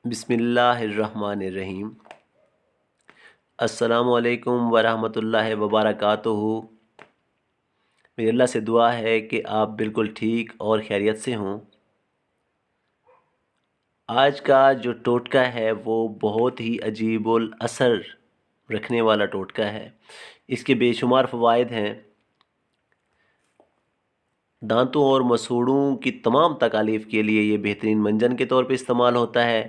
بسم اللہ الرحمن الرحیم۔ السلام علیکم ورحمۃ اللہ وبرکاتہ۔ میری اللہ سے دعا ہے کہ آپ بالکل ٹھیک اور خیریت سے ہوں۔ آج کا جو ٹوٹکا ہے وہ بہت ہی عجیب الاثر رکھنے والا ٹوٹکا ہے۔ اس کے بے شمار فوائد ہیں۔ دانتوں اور مسوڑوں کی تمام تکالیف کے لیے یہ بہترین منجن کے طور پہ استعمال ہوتا ہے۔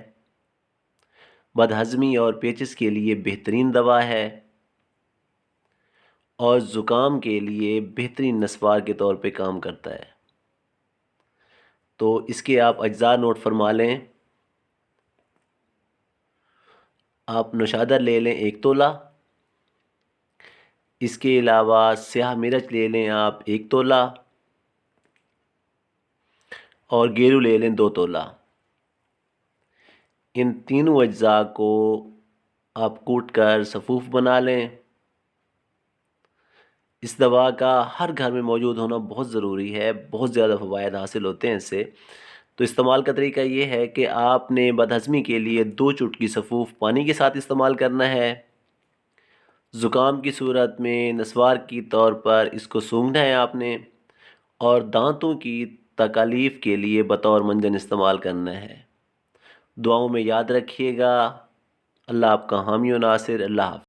بد ہضمی اور پیچس کے لیے بہترین دوا ہے، اور زکام کے لیے بہترین نسوار کے طور پہ کام کرتا ہے۔ تو اس کے آپ اجزاء نوٹ فرما لیں۔ آپ نوشادر لے لیں 1 تولہ، اس کے علاوہ سیاہ مرچ لے لیں آپ 1 تولہ، اور گیرو لے لیں 2 تولہ۔ ان تینوں اجزاء کو آپ کوٹ کر سفوف بنا لیں۔ اس دوا کا ہر گھر میں موجود ہونا بہت ضروری ہے، بہت زیادہ فوائد حاصل ہوتے ہیں اس سے۔ تو استعمال کا طریقہ یہ ہے کہ آپ نے بد ہضمی کے لیے 2 چٹکی سفوف پانی کے ساتھ استعمال کرنا ہے۔ زکام کی صورت میں نسوار کی طور پر اس کو سونگھنا ہے آپ نے، اور دانتوں کی تکالیف کے لیے بطور منجن استعمال کرنا ہے۔ دعاؤں میں یاد رکھیے گا۔ اللہ آپ کا حامی و ناصر۔ اللہ حافظ۔